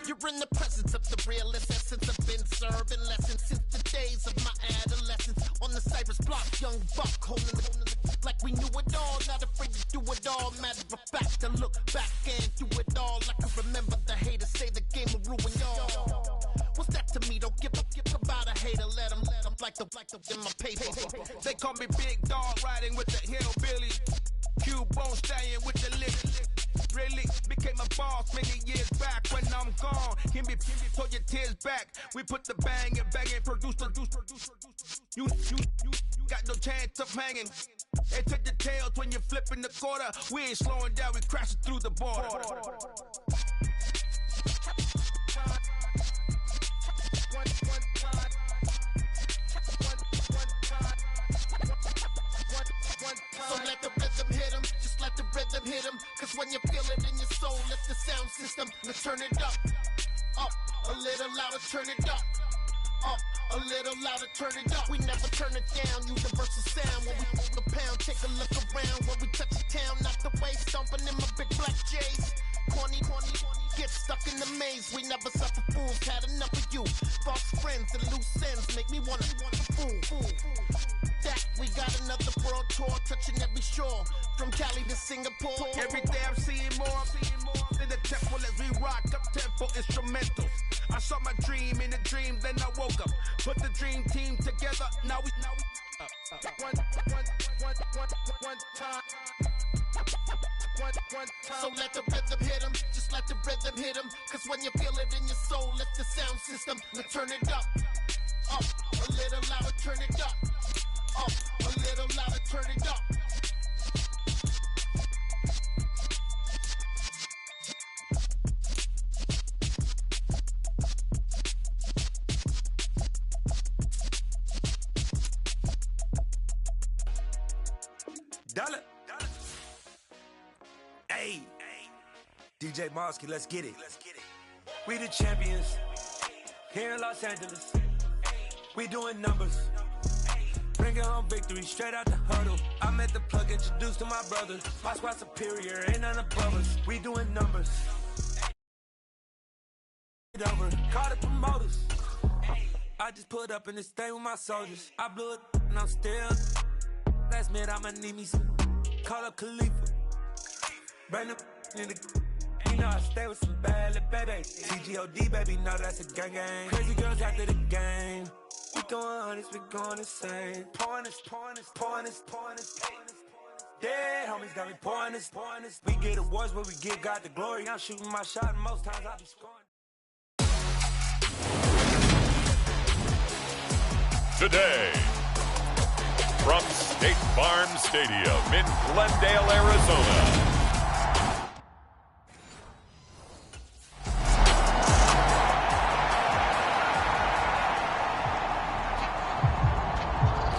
You're in the presence of the realest essence. I've been serving lessons since the days of my adolescence. On the Cypress block, young buck holding the like we knew it all. Not afraid to do it all. Matter of fact, to look back and do it all. I can remember the haters say the game will ruin y'all. What's that to me? Don't give about a hater. Let them like the in my paper. They call me Big Dog, riding with the hillbilly. Q-Bone stallion with the lip. Really became a boss many years back. When I'm gone, give me throw your tears back. We put the bang and produce. You got no chance of hanging. They took the tails when you're flipping the quarter. We ain't slowing down, we crashing through the border. So let the rhythm hit him, just let the rhythm hit him. Cause when you feel it in your soul, let the sound system, let's turn it up, a little louder, turn it up, a little louder, turn it up. We never turn it down, universal sound. When we move the pound, take a look around. When we touch the town, not the way, stomping in my big black J's. Corny, get stuck in the maze. We never suffer fools, had enough of you. False friends and loose ends make me wanna fool. That we got another world tour, touching every shore, from Cali to Singapore. Every day I'm seeing more in the temple as we rock up tempo instrumentals. I saw my dream in a dream, then I woke up. Put the dream team together, now we one time. So let the rhythm hit him, just let the rhythm hit him. Cause when you feel it in your soul, let the sound system, let's turn it up, a little louder, turn it up, a little louder, turn it up. Dollar. Hey, DJ Mosky, let's get it. We the champions here in Los Angeles. We doing numbers, bringing home victory straight out the huddle. I met the plug, introduced to my brothers. My squad superior, ain't none above us. We doing numbers. Over, call the promoters. I just put up in this thing with my soldiers. I blew it and I'm still. Last minute I'ma need me some. Call up Khalifa. Bring them in the. You know I stay with some bad little baby. CGOD baby, know that's a gang. Crazy girls after the game. We going honest, we going insane. Pouring this. Dead homies got me pouring this. We get awards where we give God the glory. I'm shooting my shot and most times I be scoring. Today, from State Farm Stadium in Glendale, Arizona.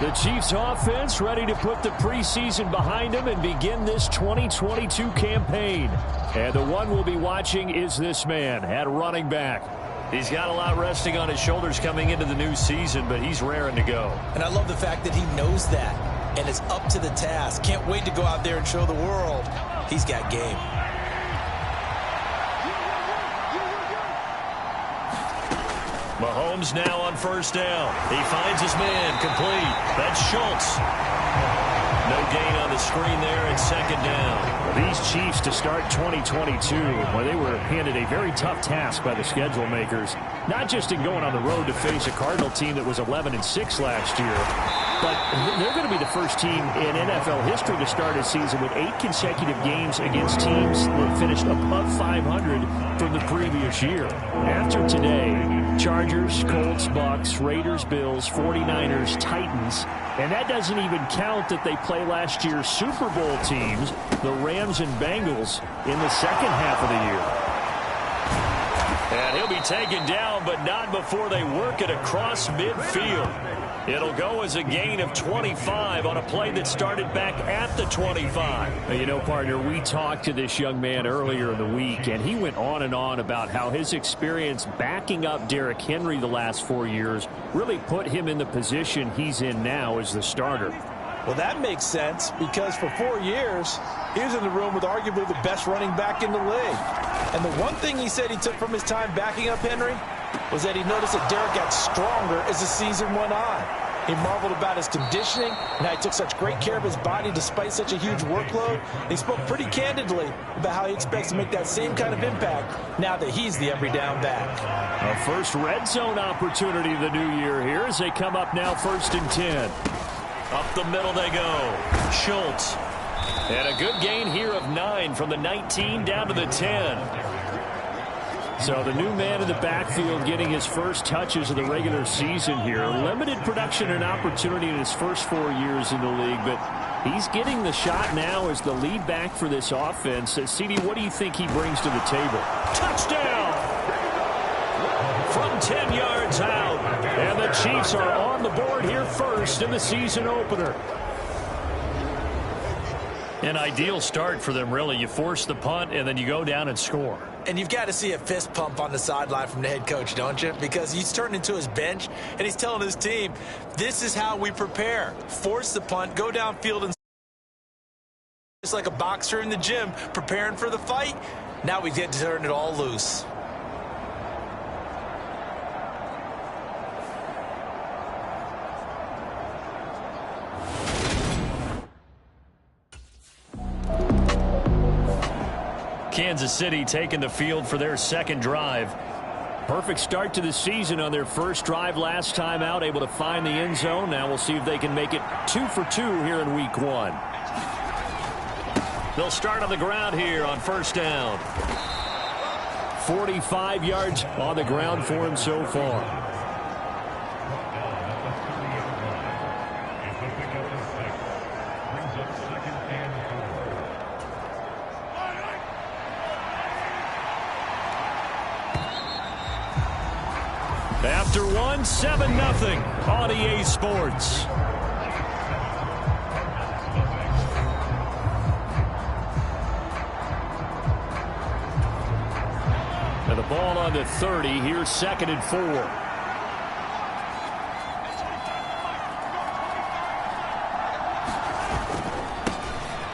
The Chiefs offense ready to put the preseason behind them and begin this 2022 campaign. And the one we'll be watching is this man at running back. He's got a lot resting on his shoulders coming into the new season, but he's raring to go. And I love the fact that he knows that and is up to the task. Can't wait to go out there and show the world he's got game. Mahomes now on first down. He finds his man, complete. That's Schultz. No gain on the screen there, and second down. These Chiefs to start 2022, well, they were handed a very tough task by the schedule makers, not just in going on the road to face a Cardinal team that was 11-6 last year, but they're going to be the first team in NFL history to start a season with 8 consecutive games against teams that finished above 500 from the previous year. After today, Chargers, Colts, Bucks, Raiders, Bills, 49ers, Titans, and that doesn't even count that they play last year's Super Bowl teams, the Rams and Bengals, in the second half of the year. And he'll be taken down, but not before they work it across midfield. It'll go as a gain of 25 on a play that started back at the 25. You know, partner, we talked to this young man earlier in the week, and he went on and on about how his experience backing up Derrick Henry the last 4 years really put him in the position he's in now as the starter. Well, that makes sense because for 4 years, he was in the room with arguably the best running back in the league. And the one thing he said he took from his time backing up Henry was that he noticed that Derek got stronger as the season went on. He marveled about his conditioning and how he took such great care of his body despite such a huge workload. He spoke pretty candidly about how he expects to make that same kind of impact now that he's the every down back. A first red zone opportunity of the new year here as they come up now 1st and 10. Up the middle they go. Schultz. And a good gain here of 9 from the 19 down to the 10. So the new man in the backfield getting his first touches of the regular season here. Limited production and opportunity in his first 4 years in the league, but he's getting the shot now as the lead back for this offense. CD, what do you think he brings to the table? Touchdown! From 10 yards out. And the Chiefs are on the board here first in the season opener. An ideal start for them, really. You force the punt, and then you go down and score. And you've got to see a fist pump on the sideline from the head coach, don't you? Because he's turned into his bench, and he's telling his team, this is how we prepare. Force the punt, go downfield, and just like a boxer in the gym preparing for the fight, now we get to turn it all loose. Kansas City taking the field for their second drive. Perfect start to the season on their first drive last time out, able to find the end zone. Now we'll see if they can make it 2 for 2 here in week 1. They'll start on the ground here on first down. 45 yards on the ground for him so far. After 1, 7-0 on EA Sports. And the ball on the 30. Here's 2nd and 4.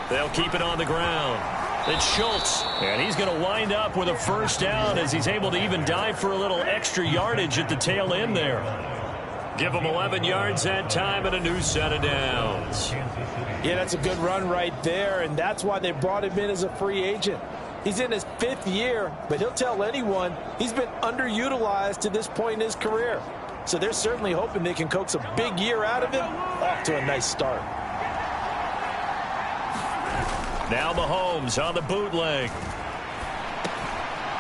They'll keep it on the ground. It's Schultz, and he's going to wind up with a first down as he's able to even dive for a little extra yardage at the tail end there. Give him 11 yards that time and a new set of downs. Yeah, that's a good run right there, and that's why they brought him in as a free agent. He's in his 5th year, but he'll tell anyone he's been underutilized to this point in his career. So they're certainly hoping they can coax a big year out of him. Off to a nice start. Now Mahomes on the bootleg.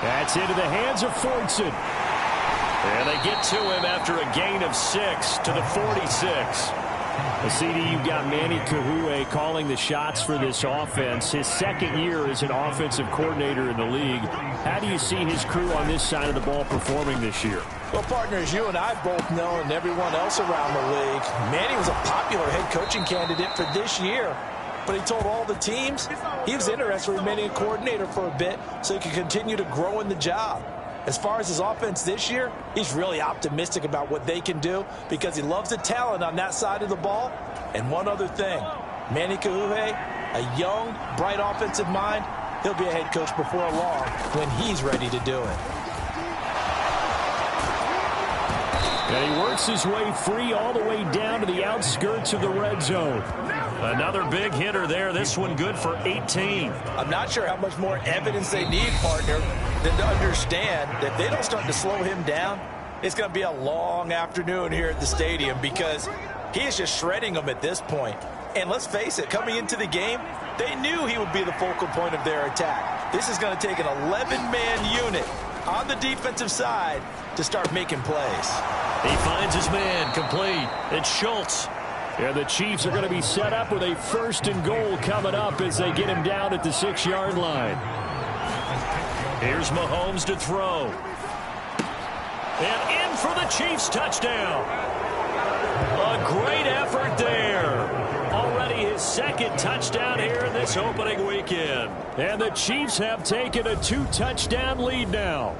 That's into the hands of Fortson. And they get to him after a gain of 6 to the 46. CD, you've got Manny Kahue calling the shots for this offense. His 2nd year as an offensive coordinator in the league. How do you see his crew on this side of the ball performing this year? Well, partners, you and I both know, and everyone else around the league, Manny was a popular head coaching candidate for this year. But he told all the teams he was interested in remaining a coordinator for a bit so he could continue to grow in the job. As far as his offense this year, he's really optimistic about what they can do because he loves the talent on that side of the ball. And one other thing, Manny Kahue, a young, bright offensive mind, he'll be a head coach before long when he's ready to do it. And he works his way free all the way down to the outskirts of the red zone. Another big hitter there. This one good for 18. I'm not sure how much more evidence they need, partner, than to understand that if they don't start to slow him down, it's going to be a long afternoon here at the stadium because he is just shredding them at this point. And let's face it, coming into the game, they knew he would be the focal point of their attack. This is going to take an 11-man unit on the defensive side to start making plays. He finds his man complete. It's Schultz. And the Chiefs are going to be set up with a 1st and goal coming up as they get him down at the 6-yard line. Here's Mahomes to throw. And in for the Chiefs touchdown. A great effort there. Already his 2nd touchdown here in this opening weekend. And the Chiefs have taken a 2-touchdown lead now.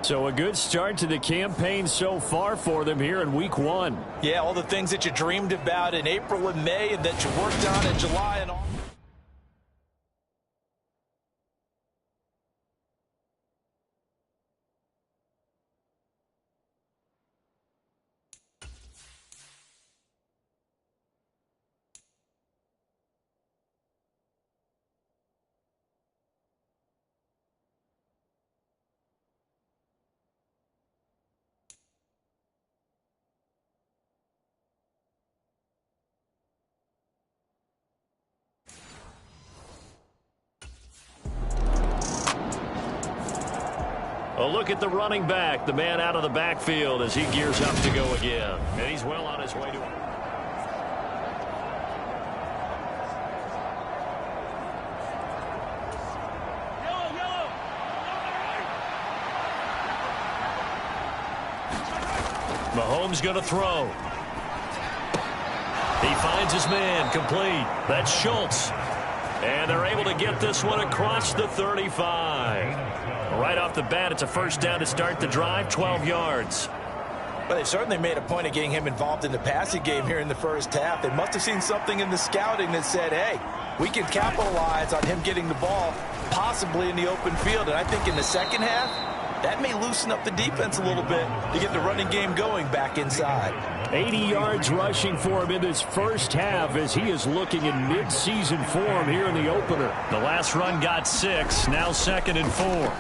So a good start to the campaign so far for them here in week 1. Yeah, all the things that you dreamed about in April and May and that you worked on in July and August. A look at the running back, the man out of the backfield as he gears up to go again. And he's well on his way to it. Mahomes going to throw. He finds his man, complete. That's Schultz. And they're able to get this one across the 35. Right off the bat, it's a first down to start the drive, 12 yards. Well, they've certainly made a point of getting him involved in the passing game here in the first half. They must have seen something in the scouting that said, hey, we can capitalize on him getting the ball, possibly in the open field. And I think in the second half, that may loosen up the defense a little bit to get the running game going back inside. 80 yards rushing for him in this first half as he is looking in mid-season form here in the opener. The last run got 6, now 2nd and 4.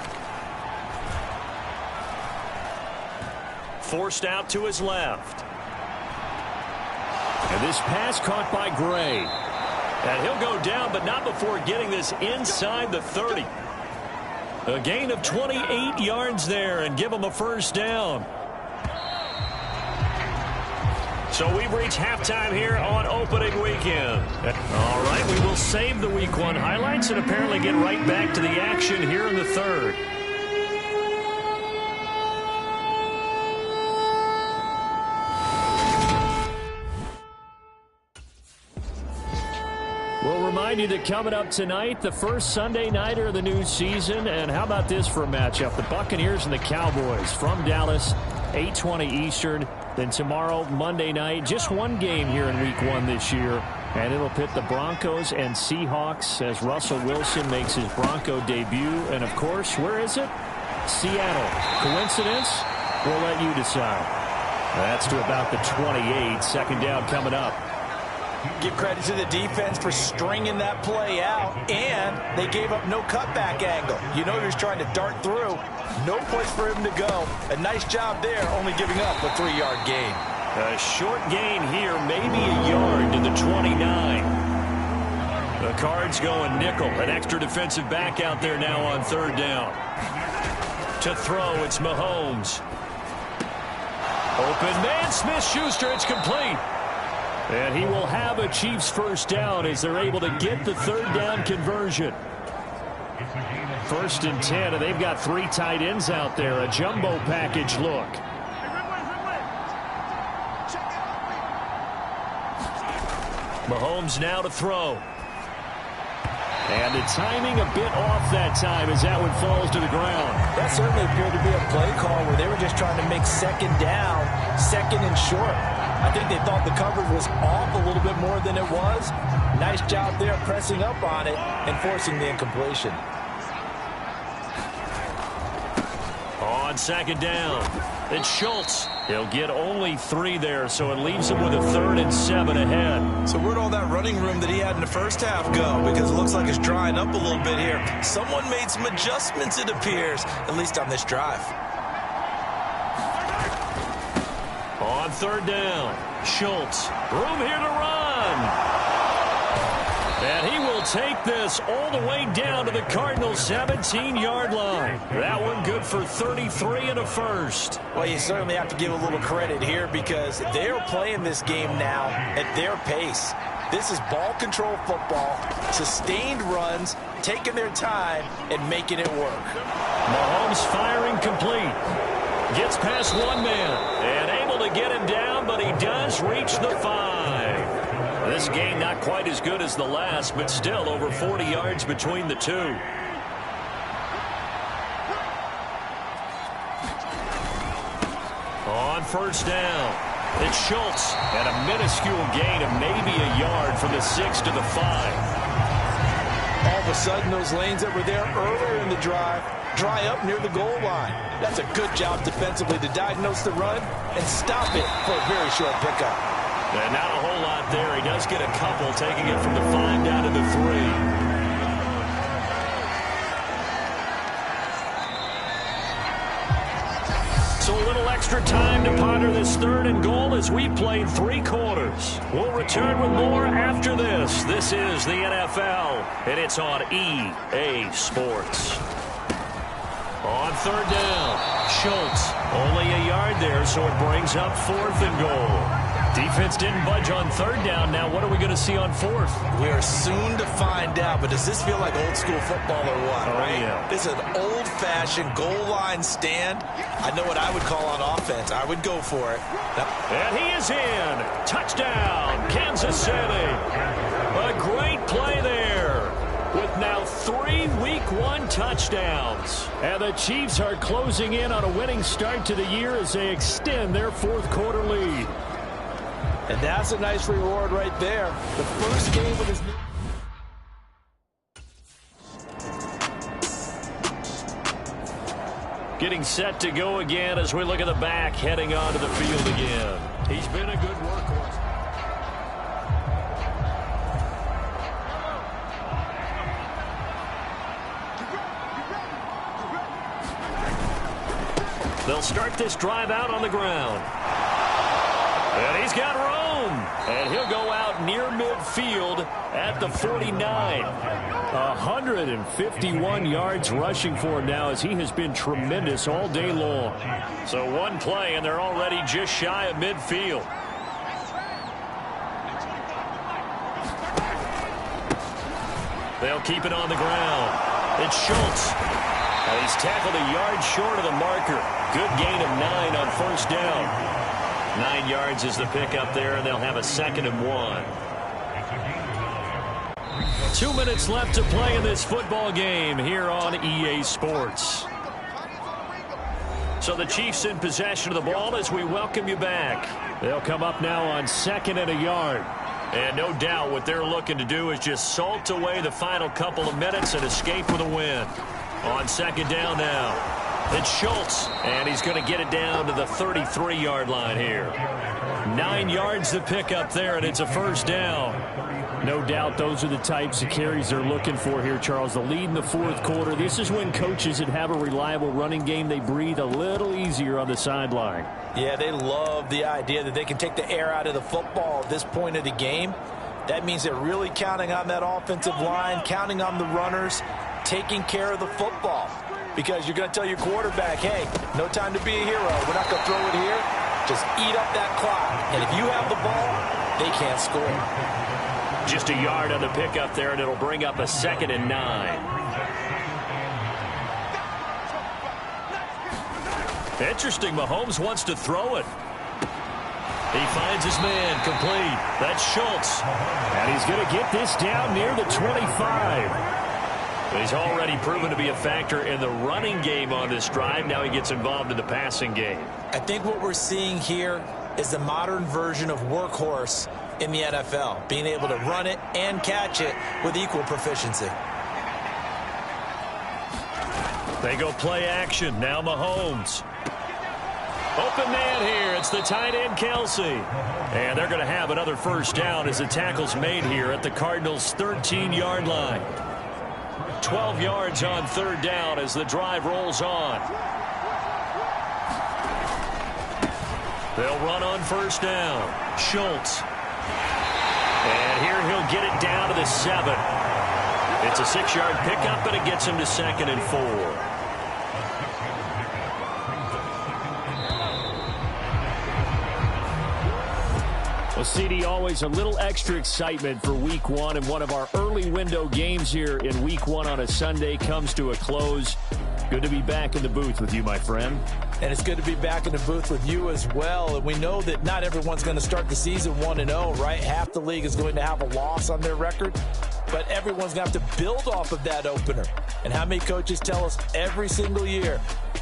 Forced out to his left. And this pass caught by Gray. And he'll go down, but not before getting this inside the 30. A gain of 28 yards there and give him a first down. So we've reached halftime here on opening weekend. All right, we will save the week 1 highlights and apparently get right back to the action here in the third. We'll remind you that coming up tonight, the first Sunday nighter of the new season. And how about this for a matchup? The Buccaneers and the Cowboys from Dallas, 8:20 Eastern. Then tomorrow, Monday night, just one game here in week 1 this year. And it'll pit the Broncos and Seahawks as Russell Wilson makes his Bronco debut. And, of course, where is it? Seattle. Coincidence? We'll let you decide. That's to about the 28. Second down coming up. Give credit to the defense for stringing that play out, and they gave up no cutback angle. You know he was trying to dart through. No place for him to go. A nice job there, only giving up a 3-yard gain. A short gain here, maybe a yard to the 29. The Cards going nickel. An extra defensive back out there now on third down. To throw, it's Mahomes. Open man, Smith-Schuster, it's complete. And he will have a Chiefs first down as they're able to get the third down conversion. 1st and 10, and they've got 3 tight ends out there. A jumbo package look. Mahomes now to throw. And the timing a bit off that time as that one falls to the ground. That certainly appeared to be a play call where they were just trying to make second down, 2nd and short. I think they thought the coverage was off a little bit more than it was. Nice job there pressing up on it and forcing the incompletion. On second down, it's Schultz. He'll get only 3 there, so it leaves him with a 3rd and 7 ahead. So where'd all that running room that he had in the first half go? Because it looks like it's drying up a little bit here. Someone made some adjustments, it appears, at least on this drive. On third down, Schultz. Room here to run. And he will take this all the way down to the Cardinals' 17-yard line. That one good for 33 and a first. Well, you certainly have to give a little credit here because they're playing this game now at their pace. This is ball control football, sustained runs, taking their time, and making it work. Mahomes firing complete. Gets past one man and able to get him down, but he does reach the 5. This game not quite as good as the last, but still over 40 yards between the two. On first down, it's Schultz at a minuscule gain of maybe a yard from the 6 to the 5. All of a sudden, those lanes that were there earlier in the drive dry up near the goal line. That's a good job defensively to diagnose the run and stop it for a very short pickup. And not a whole lot there. He does get a couple, taking it from the 5 down to the 3. So a little extra time to ponder this 3rd and goal as we played 3 quarters. We'll return with more after this. This is the NFL, and it's on EA Sports. On 3rd down, Schultz. Only a yard there, so it brings up 4th and goal. Defense didn't budge on 3rd down. Now what are we going to see on 4th? We are soon to find out, but does this feel like old school football or what, right? Yeah. This is an old-fashioned goal line stand. I know what I would call on offense. I would go for it. And he is in. Touchdown, Kansas City. A great play there with now 3 Week 1 touchdowns. And the Chiefs are closing in on a winning start to the year as they extend their 4th quarter lead. And that's a nice reward right there. The first game with his... Getting set to go again as we look at the back heading onto the field again. He's been a good workhorse. They'll start this drive out on the ground. And he's got room. And he'll go out near midfield at the 49. 151 yards rushing for him now as he has been tremendous all day long. So one play and they're already just shy of midfield. They'll keep it on the ground. It's Schultz. And he's tackled a yard short of the marker. Good gain of 9 on first down. 9 yards is the pickup there, and they'll have a 2nd and 1. 2 minutes left to play in this football game here on EA Sports. So the Chiefs in possession of the ball as we welcome you back. They'll come up now on 2nd and a yard. And no doubt what they're looking to do is just salt away the final couple of minutes and escape with a win. On 2nd down now. It's Schultz, and he's going to get it down to the 33-yard line here. 9 yards to pick up there, and it's a first down. No doubt those are the types of carries they're looking for here, Charles. The lead in the 4th quarter. This is when coaches that have a reliable running game, they breathe a little easier on the sideline. Yeah, they love the idea that they can take the air out of the football at this point of the game. That means they're really counting on that offensive line, counting on the runners, taking care of the football. Because you're going to tell your quarterback, hey, no time to be a hero. We're not going to throw it here. Just eat up that clock. And if you have the ball, they can't score. Just a yard on the pickup there, and it'll bring up a 2nd and 9. Interesting, Mahomes wants to throw it. He finds his man complete. That's Schultz. And he's going to get this down near the 25. He's already proven to be a factor in the running game on this drive. Now he gets involved in the passing game. I think what we're seeing here is the modern version of workhorse in the NFL, being able to run it and catch it with equal proficiency. They go play action. Now Mahomes. Open man here. It's the tight end, Kelsey. And they're going to have another first down as the tackle's made here at the Cardinals' 13-yard line. 12 yards on 3rd down as the drive rolls on. They'll run on first down. Schultz. And here he'll get it down to the 7. It's a 6-yard pickup, and it gets him to 2nd and 4. Well, CD, always a little extra excitement for Week 1, and one of our early window games here in Week 1 on a Sunday comes to a close. Good to be back in the booth with you, my friend. And it's good to be back in the booth with you as well. And we know that not everyone's going to start the season 1-0, right? Half the league is going to have a loss on their record, but everyone's going to have to build off of that opener. And how many coaches tell us every single year,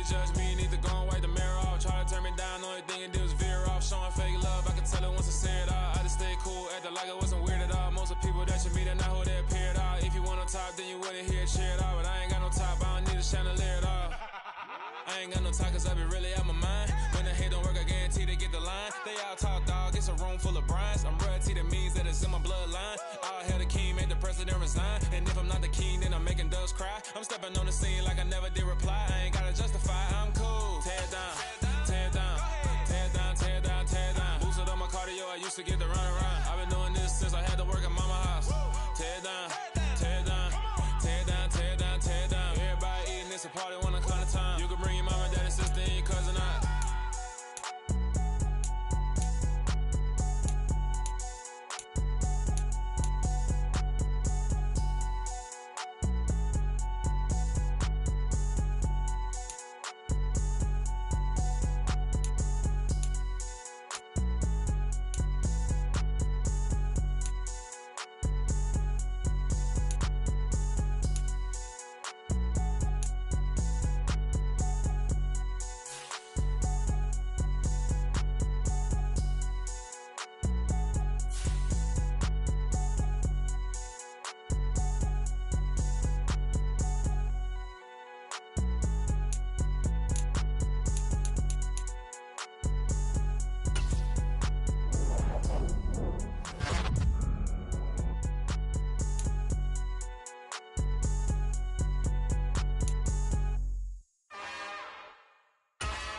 they judge me, need to go and wipe the mirror off. Try to turn me down, only thing it do is veer off. Showing fake love, I can tell it once I say it all. I just stay cool, acting like it wasn't weird at all. Most of the people that you meet are not who they appear at all. If you want on top, then you wouldn't hear it cheer at all. But I ain't got no top, I don't need a chandelier at all. I ain't got no time, cause I be really out my mind. When the hate don't work, I guarantee they get the line. They all talk, dog, it's a room full of brines. I'm royalty, that means that it's in my bloodline. All hail the king, make the president resign. And if I'm not the king, then I'm making doves cry. I'm stepping on the scene like I never did reply. I ain't gotta justify, I'm cool. Tear it down, tear it down, tear it down, tear it down, tear it down. Boosted on my cardio, I used to get the run around. I've been doing this since I had to work at mama house. Tear it down, tear it down, tear it down, tear it down, tear it down. Everybody eating, it's a party when I come to time. You can bring your mama, daddy, sister, and your cousin out.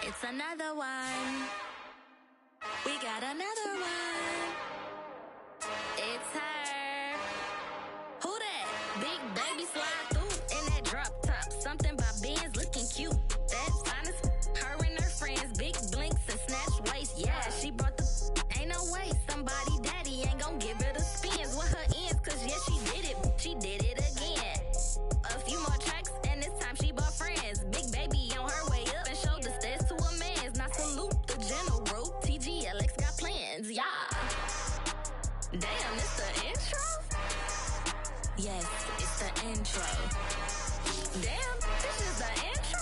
It's another one. We got another one. It's her. Who that? Big baby slide through in that drop top. Something by Benz looking cute. That's honest. Her and her friends, big blinks and snatch waist. Yeah, she brought the. Ain't no way somebody daddy ain't gon' give her the spins with her ends. Cause yeah, she did it. She did it again. A few more tracks and this time she bought friends. Big baby on her way up and showed the stairs to a man's. Now salute the general. TGLX got plans, yeah. Damn, it's the intro? Yes, it's the intro. Damn, this is the intro?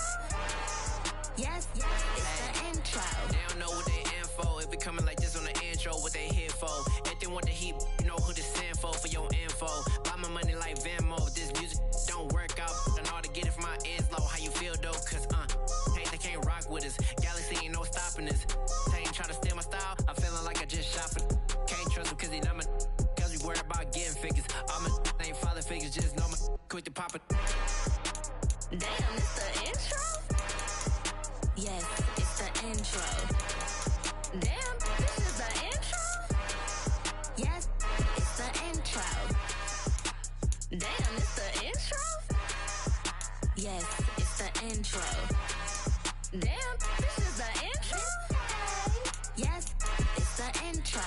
Yes, it's the intro. They don't know what they in for. If it coming like this on the intro, what they here for? If they want the heat, you know who to send for your info. Buy my money like Venmo. If this music don't work out, I know how to get it from my ends low. How you feel though? Cause hey, they can't rock with us. Galaxy ain't no stopping us. They ain't try to steal my style. I'm feeling like I just shopping. Can't trust them cause they not my. Cause we worried about getting figures. All my ain't father figures, just know my quick to pop it. Damn, it's the intro? Yes, it's the intro. Damn, this is the intro? Yes, it's the intro. Damn, it's the intro? Yes, it's the intro. Damn, this is the intro? Yes, it's the intro.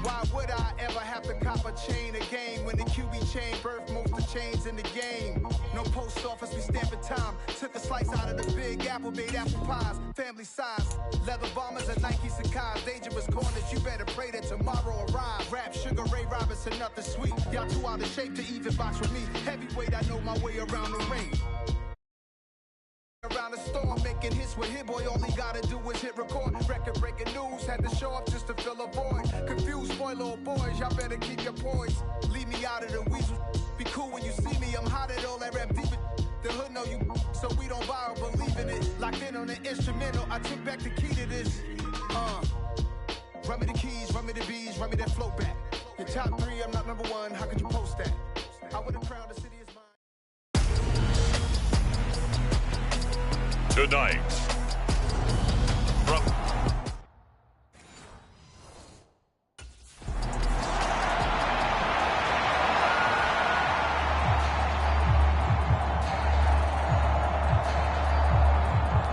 Why would I ever have to cop a chain a game when the QB chain birthed most of the chains in the game? No post office, we stamping time. Took a slice out of the big apple, made apple pies, family size. Leather bombers and Nike Sacai's. Dangerous corners, you better pray that tomorrow arrive. Rap, Sugar Ray Robinson, nothing sweet. Y'all too out of shape to even box with me. Heavyweight, I know my way around the ring. Around the storm, making hits with Hit Boy. All he gotta do is hit record. Record breaking news, had to show up just to fill a void. Confused, boy, little boys, y'all better keep your poise. Leave me out of the weasel. Be cool when you see me, I'm hot at all that rap deep. The hood know you, so we don't buy or believe in it. Locked in on the instrumental, I took back the key to this. Run me the keys, run me the bees, run me that flow back. Your top three, I'm not number one, how could you post that? I would've crowned the city as mine. Tonight, from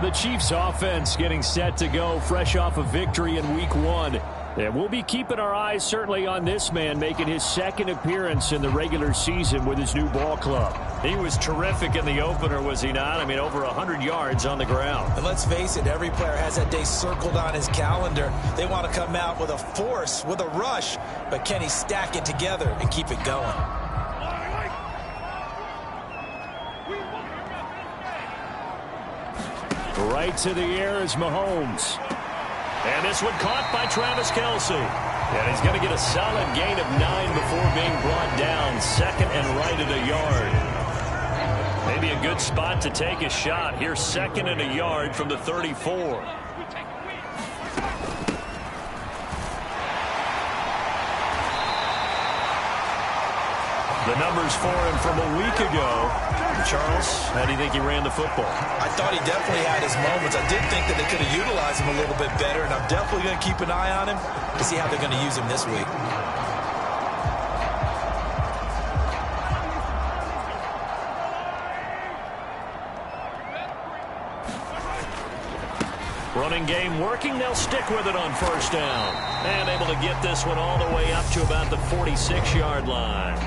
the Chiefs offense getting set to go fresh off a victory in week 1. And we'll be keeping our eyes certainly on this man making his second appearance in the regular season with his new ball club. He was terrific in the opener, was he not? I mean, over 100 yards on the ground. And let's face it, every player has that day circled on his calendar. They want to come out with a force, with a rush, but can he stack it together and keep it going? Right to the air is Mahomes. And this one caught by Travis Kelce. And he's going to get a solid gain of 9 before being brought down. Second and right at a yard. Maybe a good spot to take a shot. Here's second and a yard from the 34. The numbers for him from a week ago. Charles, how do you think he ran the football? I thought he definitely had his moments. I did think that they could have utilized him a little bit better, and I'm definitely going to keep an eye on him to see how they're going to use him this week. Running game working. They'll stick with it on first down. And able to get this one all the way up to about the 46-yard line.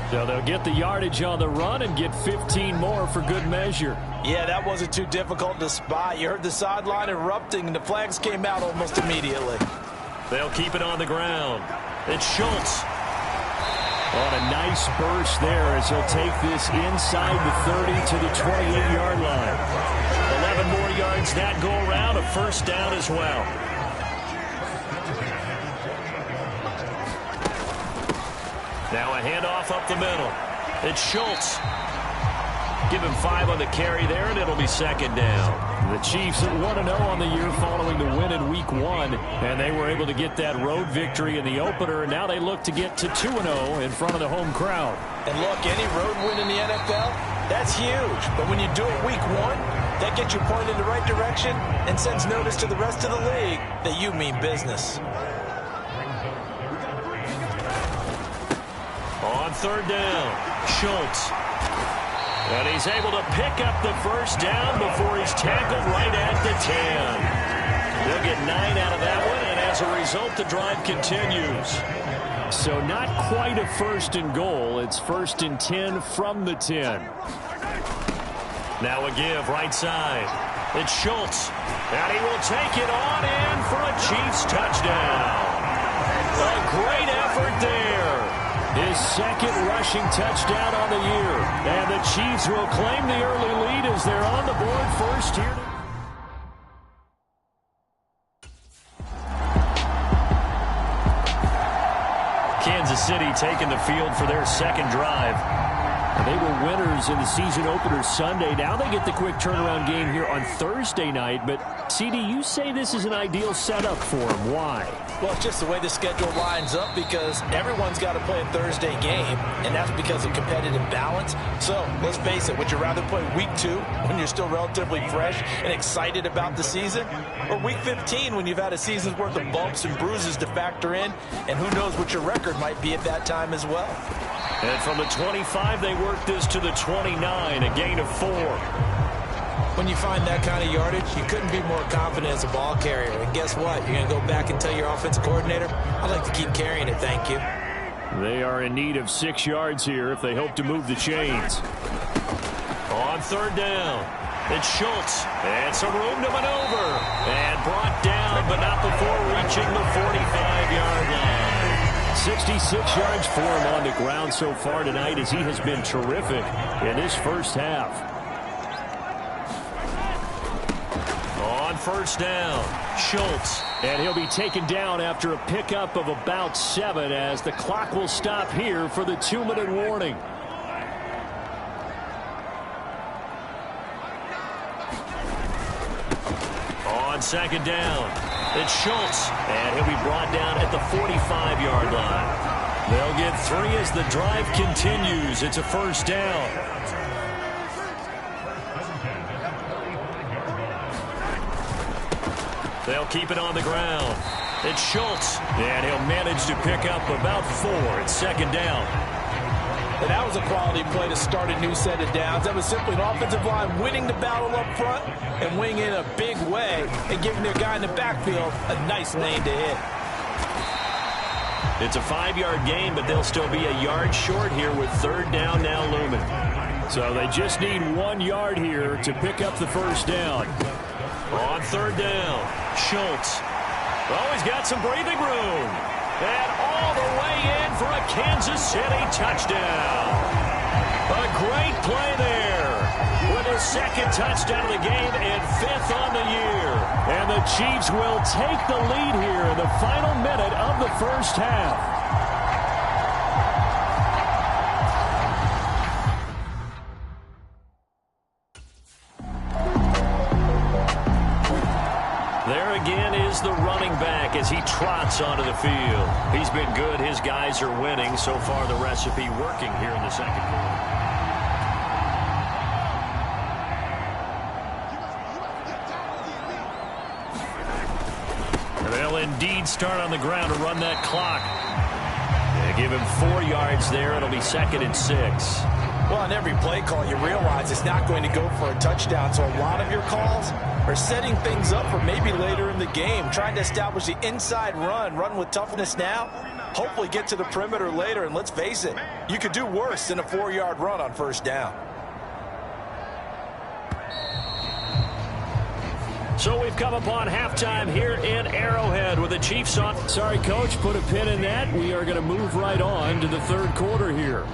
So they'll get the yardage on the run and get 15 more for good measure. Yeah, that wasn't too difficult to spot. You heard the sideline erupting, and the flags came out almost immediately. They'll keep it on the ground. It's Schultz. On a nice burst there as he'll take this inside the 30 to the 28-yard line. 11 more yards that go around, a first down as well. Now a handoff up the middle. It's Schultz. Give him 5 on the carry there, and it'll be second down. The Chiefs at 1-0 on the year following the win in Week 1, and they were able to get that road victory in the opener, and now they look to get to 2-0 in front of the home crowd. And look, any road win in the NFL, that's huge. But when you do it Week 1, that gets you pointed in the right direction and sends notice to the rest of the league that you mean business. On third down, Schultz. And he's able to pick up the first down before he's tackled right at the 10. They'll get 9 out of that one, and as a result, the drive continues. So not quite a first and goal. It's first and 10 from the 10. Now a give right side. It's Schultz. And he will take it on in for a Chiefs touchdown. A great effort there. His second rushing touchdown on the year. And the Chiefs will claim the early lead as they're on the board first here. Kansas City taking the field for their second drive. They were winners in the season opener Sunday. Now they get the quick turnaround game here on Thursday night. But, CD, you say this is an ideal setup for them. Why? Well, it's just the way the schedule lines up because everyone's got to play a Thursday game, and that's because of competitive balance. So, let's face it, would you rather play Week 2 when you're still relatively fresh and excited about the season? Or Week 15 when you've had a season's worth of bumps and bruises to factor in, and who knows what your record might be at that time as well? And from the 25, they work this to the 29, a gain of 4. When you find that kind of yardage, you couldn't be more confident as a ball carrier. And guess what? You're going to go back and tell your offensive coordinator, I'd like to keep carrying it, thank you. They are in need of 6 yards here if they hope to move the chains. On third down, it's Schultz. And some room to maneuver. And brought down, but not before reaching the 45-yard line. 66 yards for him on the ground so far tonight as he has been terrific in this first half. On first down, Schultz. And he'll be taken down after a pickup of about 7 as the clock will stop here for the 2-minute warning. On second down, it's Schultz, and he'll be brought down at the 45-yard line. They'll get 3 as the drive continues. It's a first down. They'll keep it on the ground. It's Schultz, and he'll manage to pick up about 4 at second down. And that was a quality play to start a new set of downs. That was simply an offensive line winning the battle up front and winning in a big way and giving their guy in the backfield a nice lane to hit. It's a 5-yard gain, but they'll still be a yard short here with third down now looming. So they just need 1 yard here to pick up the first down. On third down, Schultz. Oh, he's got some breathing room. And all the way in for a Kansas City touchdown. A great play there with his second touchdown of the game and 5th on the year. And the Chiefs will take the lead here in the final minute of the first half. There again is the running back as he trots onto the field. He's been good. His guys are winning. So far, the recipe working here in the second quarter. And they'll indeed start on the ground to run that clock. They give him 4 yards there. It'll be 2nd and 6. Well, on every play call, you realize it's not going to go for a touchdown. So a lot of your calls are setting things up for maybe later in the game, trying to establish the inside run with toughness now, hopefully get to the perimeter later. And let's face it, you could do worse than a 4-yard run on first down. So we've come upon halftime here in Arrowhead with the Chiefs on. Sorry, Coach, put a pin in that. We are going to move right on to the third quarter here.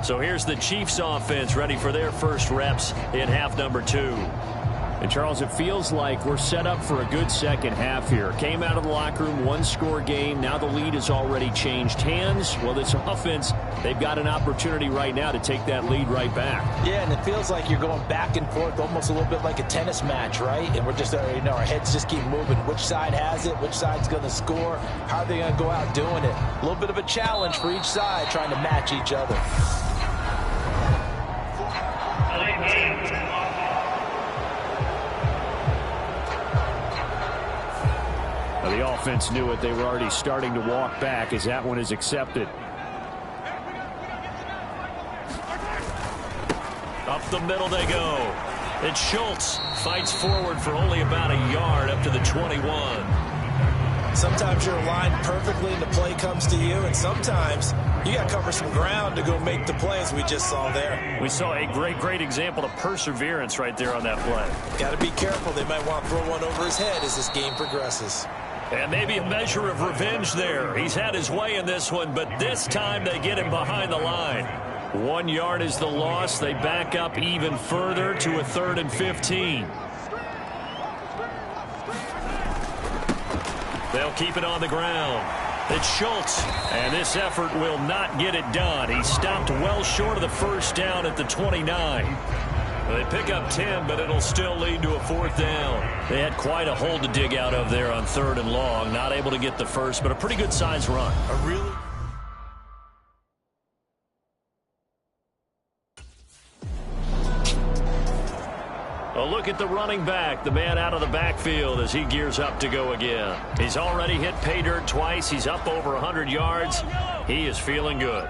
So here's the Chiefs offense ready for their first reps in half number 2. And, Charles, it feels like we're set up for a good second half here. Came out of the locker room, 1-score game. Now the lead has already changed hands. Well, this offense, they've got an opportunity right now to take that lead right back. Yeah, and it feels like you're going back and forth almost a little bit like a tennis match, right? And we're just, our heads just keep moving. Which side has it? Which side's going to score? How are they going to go out doing it? A little bit of a challenge for each side trying to match each other. The offense knew it. They were already starting to walk back as that one is accepted. Up the middle they go. And Schultz fights forward for only about a yard up to the 21. Sometimes you're aligned perfectly and the play comes to you, and sometimes you got to cover some ground to go make the play, as we just saw there. We saw a great example of perseverance right there on that play. Got to be careful. They might want to throw one over his head as this game progresses. And maybe a measure of revenge there. He's had his way in this one, but this time they get him behind the line. 1 yard is the loss. They back up even further to a 3rd and 15. They'll keep it on the ground. It's Schultz, and this effort will not get it done. He stopped well short of the first down at the 29. They pick up 10, but it'll still lead to a 4th down. They had quite a hole to dig out of there on 3rd and long. Not able to get the first, but a pretty good size run. A look at the running back, the man out of the backfield as he gears up to go again. He's already hit pay dirt twice. He's up over 100 yards. He is feeling good.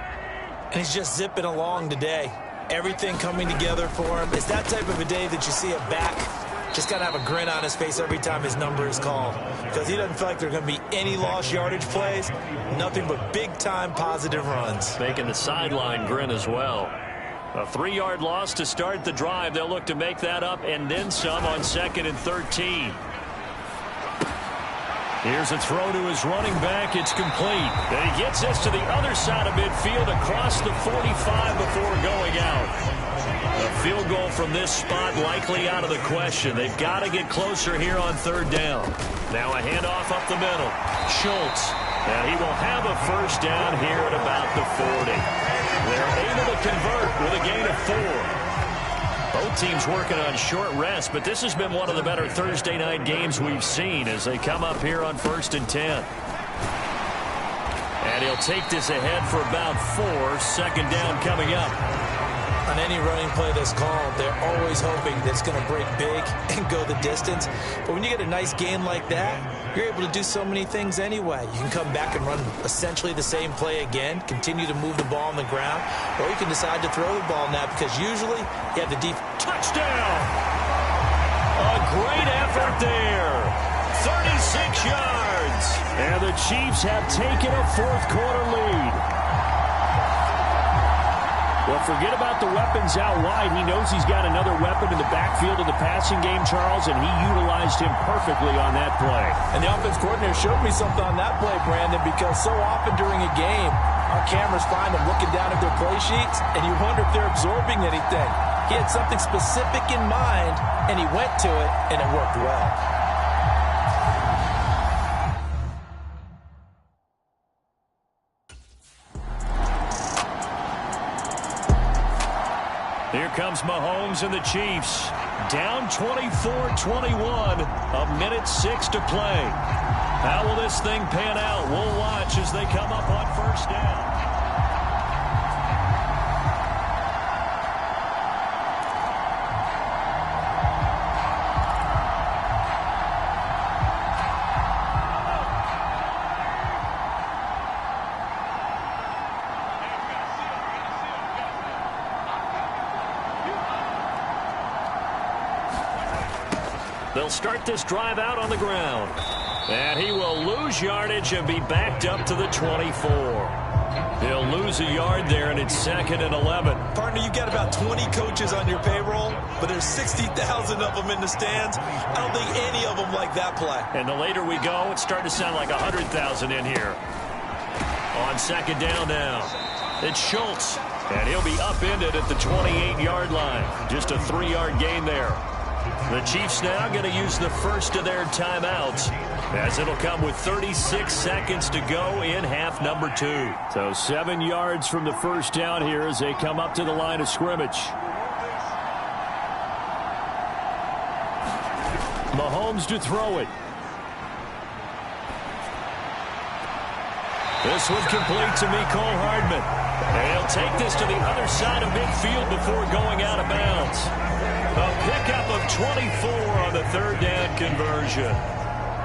And he's just zipping along today. Everything coming together for him. It's that type of a day that you see a back just got to have a grin on his face every time his number is called, because he doesn't feel like there are going to be any lost yardage plays, nothing but big-time positive runs. Making the sideline grin as well. A 3-yard loss to start the drive. They'll look to make that up and then some on 2nd and 13. Here's a throw to his running back. It's complete. And he gets this to the other side of midfield across the 45 before going out. A field goal from this spot likely out of the question. They've got to get closer here on 3rd down. Now a handoff up the middle. Schultz. And he will have a first down here at about the 40. They're able to convert with a gain of 4. Both teams working on short rest, but this has been one of the better Thursday night games we've seen as they come up here on 1st and 10. And he'll take this ahead for about 4. Second down coming up. On any running play that's called, they're always hoping that it's going to break big and go the distance. But when you get a nice gain like that, you're able to do so many things anyway. You can come back and run essentially the same play again, continue to move the ball on the ground, or you can decide to throw the ball now because usually you have the deep touchdown. A great effort there. 36 yards. And the Chiefs have taken a fourth-quarter lead. Well, forget about the weapons out wide. He knows he's got another weapon in the backfield of the passing game, Charles, and he utilized him perfectly on that play. And the offense coordinator showed me something on that play, Brandon, because so often during a game, our cameras find them looking down at their play sheets, and you wonder if they're absorbing anything. He had something specific in mind, and he went to it, and it worked well. Here comes Mahomes and the Chiefs. Down 24-21. A minute 6 to play. How will this thing pan out? We'll watch as they come up on first down. They'll start this drive out on the ground. And he will lose yardage and be backed up to the 24. He'll lose a yard there, and it's 2nd and 11. Partner, you've got about 20 coaches on your payroll, but there's 60,000 of them in the stands. I don't think any of them like that play. And the later we go, it's starting to sound like 100,000 in here. On second down now, it's Schultz. And he'll be upended at the 28-yard line. Just a 3-yard gain there. The Chiefs now going to use the first of their timeouts, as it'll come with 36 seconds to go in half number 2. So 7 yards from the first down here as they come up to the line of scrimmage. Mahomes to throw it. This one complete to Mecole Hardman. And he'll take this to the other side of midfield before going out of bounds. A pickup of 24 on the third down conversion.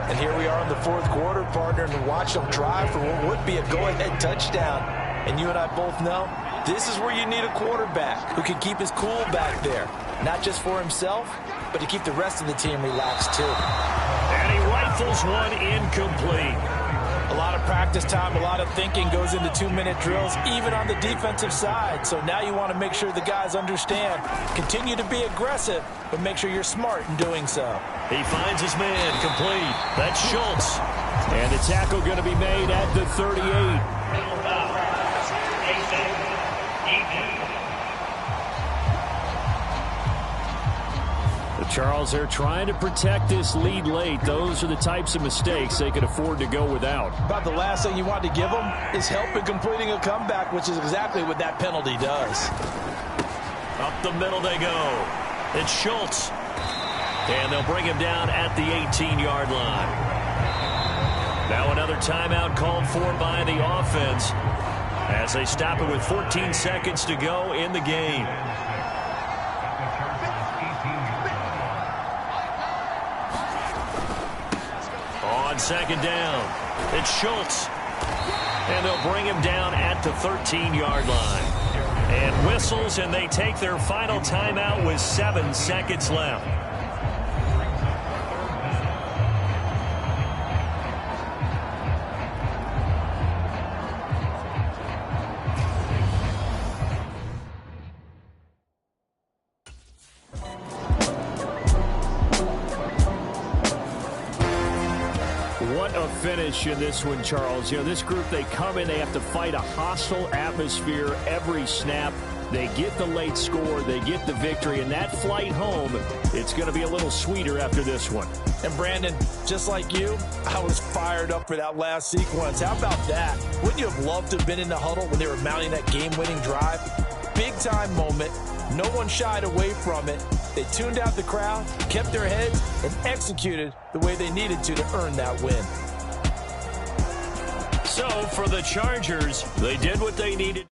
And here we are in the fourth quarter, partner, and watch them drive for what would be a go-ahead touchdown. And you and I both know this is where you need a quarterback who can keep his cool back there. Not just for himself, but to keep the rest of the team relaxed too. And he rifles one incomplete. A lot of practice time, a lot of thinking goes into 2-minute drills, even on the defensive side. So now you want to make sure the guys understand. Continue to be aggressive, but make sure you're smart in doing so. He finds his man complete. That's Schultz. And the tackle going to be made at the 38. Charles, they're trying to protect this lead late. Those are the types of mistakes they could afford to go without. About the last thing you want to give them is help in completing a comeback, which is exactly what that penalty does. Up the middle they go. It's Schultz. And they'll bring him down at the 18-yard line. Now another timeout called for by the offense as they stop it with 14 seconds to go in the game. On second down, it's Schultz. And they'll bring him down at the 13-yard line. And whistles, and they take their final timeout with 7 seconds left. What a finish in this one, Charles. You know, this group, they come in, they have to fight a hostile atmosphere every snap. They get the late score, they get the victory, and that flight home, it's going to be a little sweeter after this one. And Brandon, just like you, I was fired up for that last sequence. How about that? Wouldn't you have loved to have been in the huddle when they were mounting that game-winning drive? Big-time moment. No one shied away from it. They tuned out the crowd, kept their heads, and executed the way they needed to earn that win. So for the Chargers, they did what they needed.